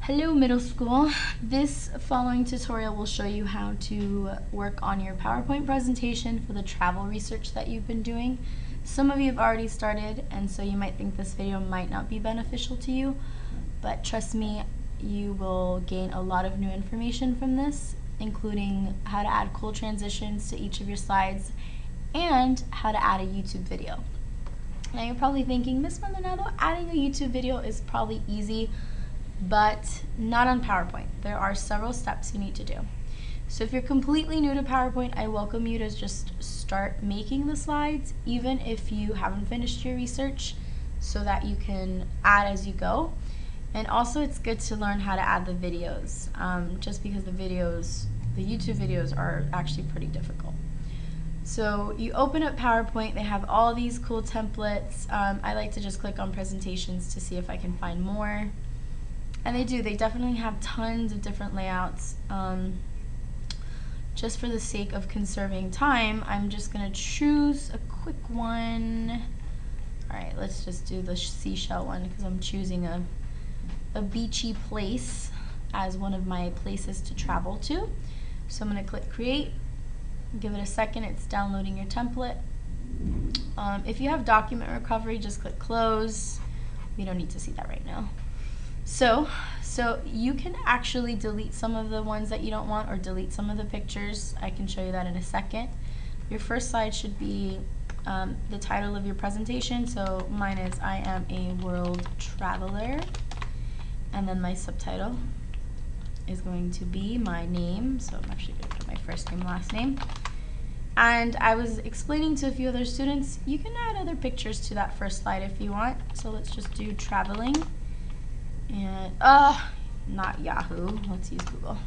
Hello middle school. This following tutorial will show you how to work on your PowerPoint presentation for the travel research that you've been doing. Some of you have already started, and so you might think this video might not be beneficial to you, but trust me, you will gain a lot of new information from this, including how to add cool transitions to each of your slides and how to add a YouTube video. Now you're probably thinking, Miss Maldonado, adding a YouTube video is probably easy, but not on PowerPoint. There are several steps you need to do. So if you're completely new to PowerPoint, I welcome you to just start making the slides, even if you haven't finished your research, so that you can add as you go. And also it's good to learn how to add the videos, just because the YouTube videos are actually pretty difficult. So you open up PowerPoint, they have all these cool templates. I like to just click on presentations to see if I can find more. And they definitely have tons of different layouts. Just for the sake of conserving time, I'm just gonna choose a quick one. All right, let's just do the seashell one because I'm choosing a beachy place as one of my places to travel to. So I'm gonna click create, give it a second, it's downloading your template. If you have document recovery, just click close. We don't need to see that right now. So you can actually delete some of the ones that you don't want or delete some of the pictures. I can show you that in a second. Your first slide should be the title of your presentation. So mine is I am a world traveler. And then my subtitle is going to be my name. So I'm actually going to put my first name, last name. And I was explaining to a few other students, you can add other pictures to that first slide if you want. So let's just do traveling. And, not Yahoo, let's use Google.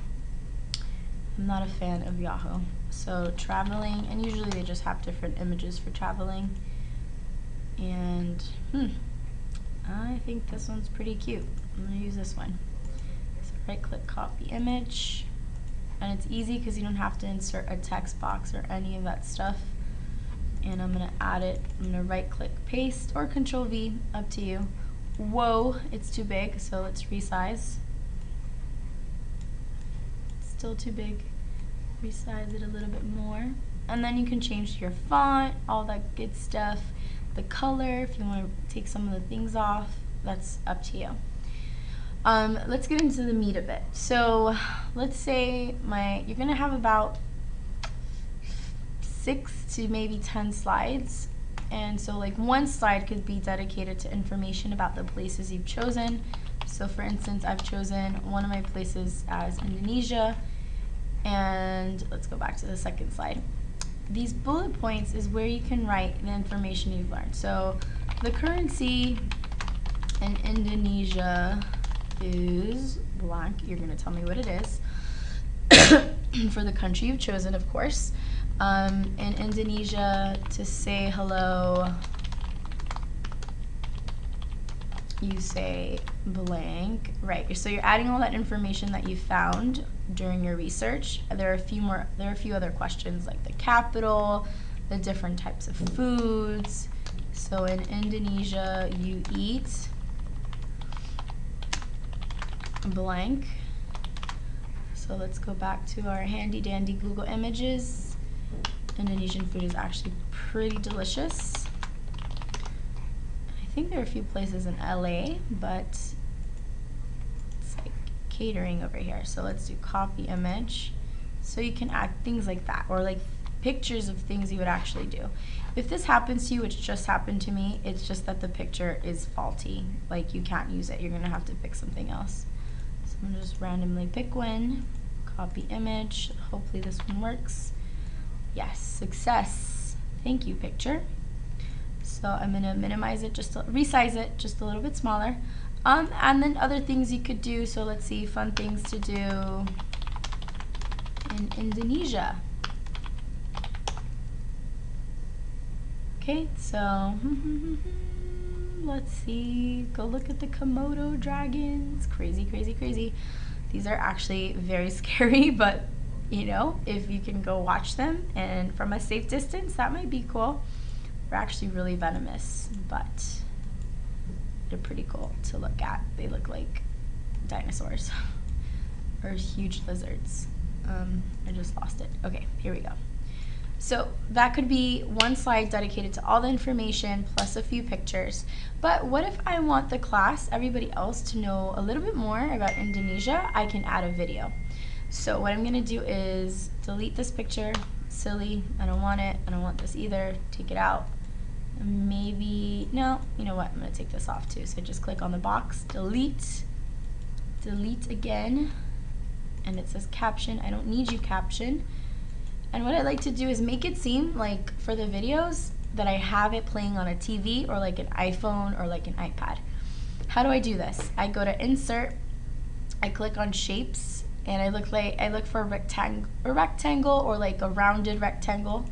I'm not a fan of Yahoo. So traveling, and usually they just have different images for traveling. And, I think this one's pretty cute. I'm gonna use this one. So right click, copy image. And it's easy because you don't have to insert a text box or any of that stuff. And I'm gonna add it, I'm gonna right click, paste, or Control V, up to you. Whoa, it's too big, so let's resize. It's still too big. Resize it a little bit more. And then you can change your font, all that good stuff. The color, if you want to take some of the things off, that's up to you. Let's get into the meat of it. So let's say you're gonna have about 6 to maybe 10 slides. And so like one slide could be dedicated to information about the places you've chosen. So for instance, I've chosen one of my places as Indonesia. And let's go back to the second slide. These bullet points is where you can write the information you've learned. So the currency in Indonesia is blank. You're gonna tell me what it is. For the country you've chosen, of course. In Indonesia, to say hello, you say blank, right? So you're adding all that information that you found during your research. There are a few other questions like the capital, the different types of foods. So in Indonesia, you eat blank. So let's go back to our handy dandy Google Images. Indonesian food is actually pretty delicious. I think there are a few places in LA, but it's like catering over here. So let's do copy image. So you can add things like that, or like pictures of things you would actually do. If this happens to you, which just happened to me, it's just that the picture is faulty. Like you can't use it, you're gonna have to pick something else. So I'm gonna just randomly pick one, copy image, hopefully this one works. Yes, success. Thank you, picture. So I'm gonna minimize it, resize it just a little bit smaller. And then other things you could do. So let's see, fun things to do in Indonesia. Okay, so let's see, go look at the Komodo Dragons. Crazy, crazy, crazy. These are actually very scary, but you know, if you can go watch them and from a safe distance, that might be cool. They're actually really venomous, but they're pretty cool to look at. They look like dinosaurs or huge lizards. I just lost it. Okay, here we go. So that could be one slide dedicated to all the information plus a few pictures. But what if I want the class, everybody else, to know a little bit more about Indonesia? I can add a video. So what I'm going to do is delete this picture. Silly. I don't want it. I don't want this either. Take it out. Maybe, no, you know what? I'm going to take this off too. So just click on the box, delete, delete again. And it says caption. I don't need you caption. And what I like to do is make it seem like for the videos that I have it playing on a TV or like an iPhone or like an iPad. How do I do this? I go to insert, I click on shapes, and I look for a rectangle or like a rounded rectangle.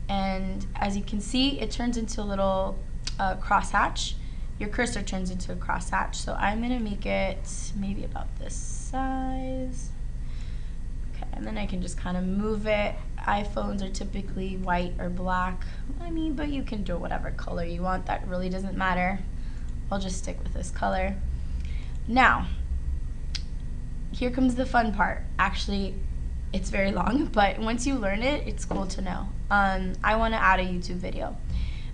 And as you can see, it turns into a little crosshatch. Your cursor turns into a crosshatch. So I'm gonna make it maybe about this size. Okay, and then I can just kind of move it. iPhones are typically white or black. I mean, but you can do whatever color you want. That really doesn't matter. I'll just stick with this color. Now, here comes the fun part. Actually, it's very long, but once you learn it, it's cool to know. I want to add a YouTube video.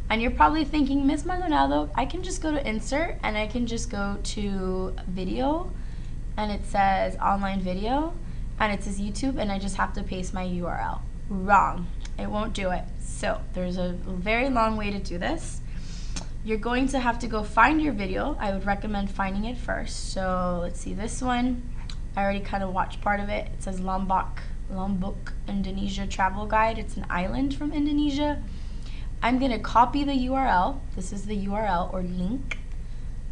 And you're probably thinking, Miss Maldonado, I can just go to insert and I can just go to video and it says online video and it says YouTube and I just have to paste my URL. Wrong. It won't do it. So there's a very long way to do this. You're going to have to go find your video. I would recommend finding it first. So let's see this one. I already kind of watched part of it. It says Lombok, Indonesia travel guide. It's an island from Indonesia. I'm going to copy the URL. This is the URL or link.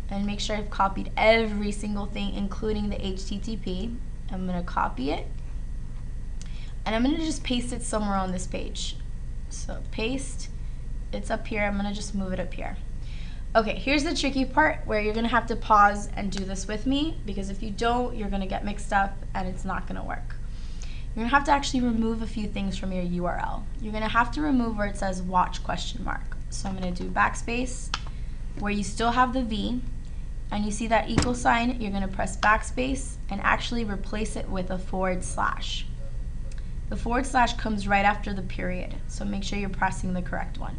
And make sure I've copied every single thing, including the HTTP. I'm going to copy it. And I'm going to just paste it somewhere on this page. So paste. It's up here. I'm going to just move it up here. Okay, here's the tricky part where you're going to have to pause and do this with me, because if you don't, you're going to get mixed up and it's not going to work. You're going to have to actually remove a few things from your URL. You're going to have to remove where it says watch question mark. So I'm going to do backspace where you still have the V and you see that equal sign. You're going to press backspace and actually replace it with a /. The / comes right after the period, so make sure you're pressing the correct one.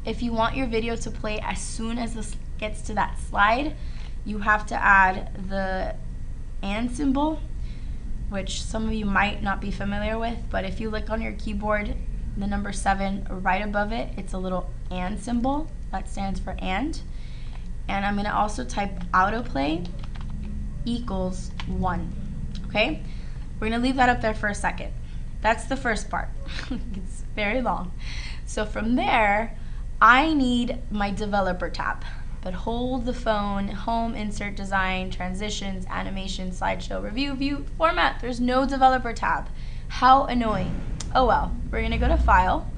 If you want your video to play as soon as this gets to that slide, you have to add the and symbol, which some of you might not be familiar with, but if you look on your keyboard, the number 7 right above it, it's a little and symbol. That stands for and. And I'm going to also type autoplay equals 1. Okay? We're going to leave that up there for a second. That's the first part. It's very long. So from there, I need my developer tab. But hold the phone, home, insert, design, transitions, animation, slideshow, review, view, format. There's no developer tab. How annoying. Oh well, we're gonna go to file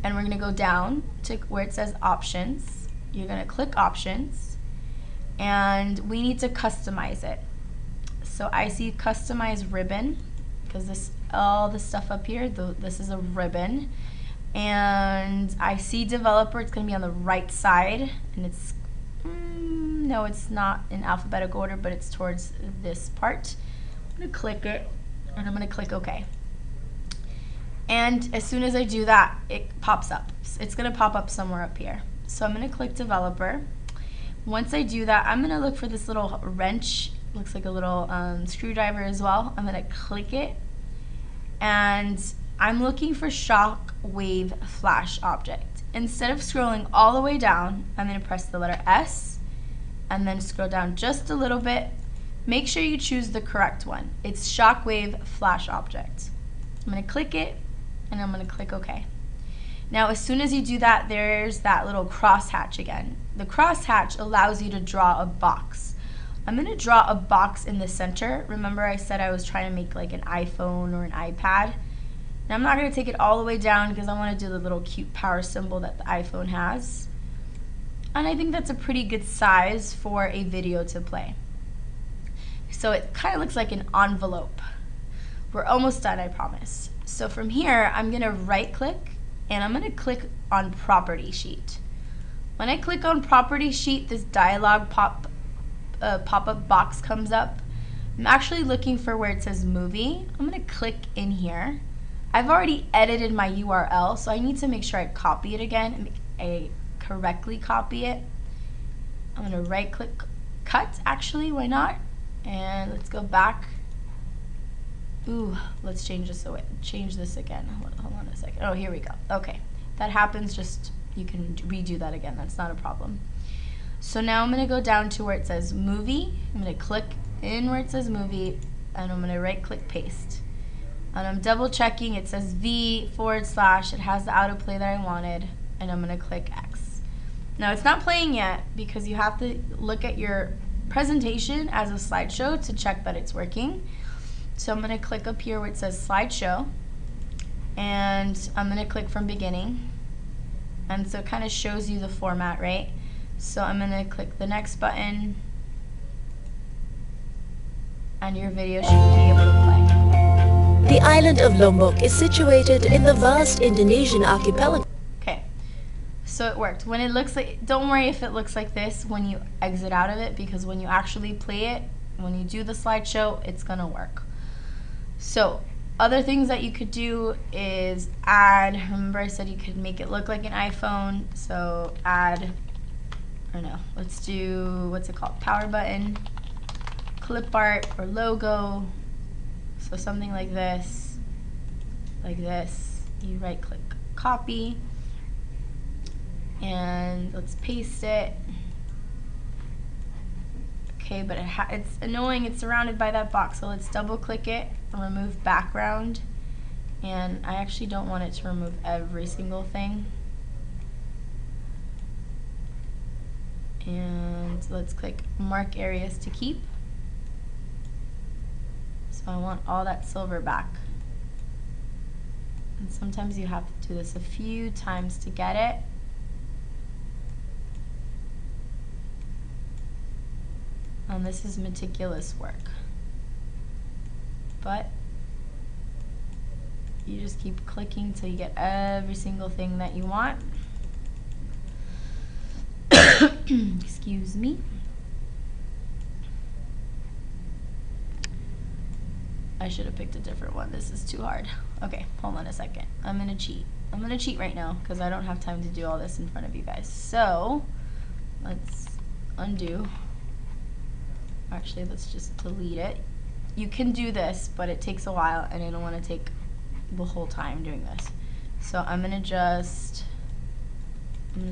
and we're gonna go down to where it says options. You're gonna click options and we need to customize it. So I see customize ribbon because this all the stuff up here, this is a ribbon. And I see developer, it's going to be on the right side, and it's, no, it's not in alphabetical order, but it's towards this part. I'm going to click it, and I'm going to click OK. And as soon as I do that, it pops up. It's going to pop up somewhere up here. So I'm going to click developer. Once I do that, I'm going to look for this little wrench, looks like a little screwdriver as well. I'm going to click it, and I'm looking for shockwave flash object. Instead of scrolling all the way down, I'm going to press the letter S and then scroll down just a little bit. Make sure you choose the correct one. It's shockwave flash object. I'm going to click it and I'm going to click OK. Now as soon as you do that, there's that little crosshatch again. The crosshatch allows you to draw a box. I'm going to draw a box in the center. Remember I said I was trying to make like an iPhone or an iPad. Now I'm not going to take it all the way down because I want to do the little cute power symbol that the iPhone has. And I think that's a pretty good size for a video to play. So it kind of looks like an envelope. We're almost done, I promise. So from here, I'm going to right click and I'm going to click on property sheet. When I click on property sheet, this dialog pop-up box comes up. I'm actually looking for where it says movie. I'm gonna click in here. I've already edited my URL, so I need to make sure I copy it again and I correctly copy it. I'm gonna right click cut, actually, why not? And let's go back. Ooh, let's change this again. Hold on a second. Oh, here we go. Okay, that happens, just you can redo that again, that's not a problem. So now I'm gonna go down to where it says movie. I'm gonna click in where it says movie, and I'm gonna right click paste. And I'm double checking, it says V//, it has the autoplay that I wanted, and I'm gonna click X. Now it's not playing yet because you have to look at your presentation as a slideshow to check that it's working. So I'm gonna click up here where it says slideshow, and I'm gonna click from beginning. And so it kind of shows you the format, right? So I'm gonna click the next button, and your video should be able to play. The island of Lombok is situated in the vast Indonesian archipelago. Okay, so it worked. When it looks like, don't worry if it looks like this when you exit out of it, because when you actually play it, when you do the slideshow, it's gonna work. So other things that you could do is add, remember I said you could make it look like an iPhone, so add, or no, let's do, what's it called, power button, clip art, or logo. So something like this, you right click copy, and let's paste it. Okay, but it's annoying, it's surrounded by that box, so let's double click it and remove background. And I actually don't want it to remove every single thing. And let's click mark areas to keep. So I want all that silver back. And sometimes you have to do this a few times to get it. And this is meticulous work. But you just keep clicking till you get every single thing that you want. Excuse me. I should have picked a different one. This is too hard. Okay, hold on a second. I'm gonna cheat. I'm gonna cheat right now because I don't have time to do all this in front of you guys. So let's undo. Actually, let's just delete it. You can do this, but it takes a while, and I don't want to take the whole time doing this. So I'm gonna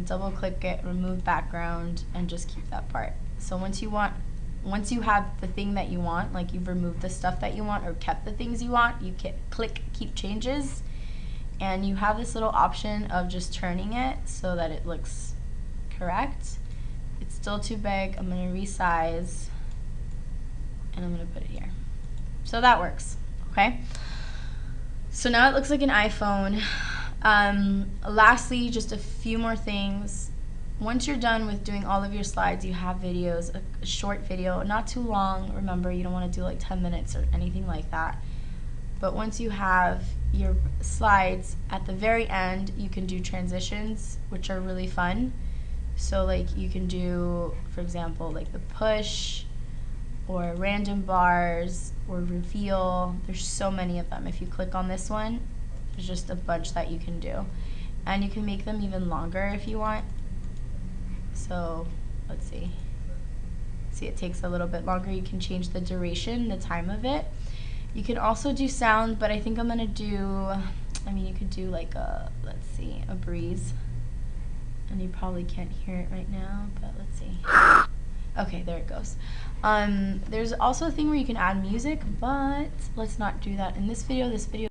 double click it, remove background, and just keep that part. So once you have the thing that you want, like you've removed the stuff that you want or kept the things you want, you can click keep changes, and you have this little option of just turning it so that it looks correct. It's still too big. I'm gonna resize, and I'm gonna put it here. So that works, okay? So now it looks like an iPhone. Lastly, just a few more things. Once you're done with doing all of your slides, you have videos, a short video, not too long. Remember, you don't want to do like 10 minutes or anything like that. But once you have your slides, at the very end, you can do transitions, which are really fun. So like you can do, for example, like the push, or random bars, or reveal. There's so many of them. If you click on this one, there's just a bunch that you can do. And you can make them even longer if you want. So let's see. See, it takes a little bit longer. You can change the duration, the time of it. You can also do sound, but I think I'm gonna do, you could do like a, let's see, a breeze. And you probably can't hear it right now, but let's see. Okay, there it goes. There's also a thing where you can add music, but let's not do that in this video. This video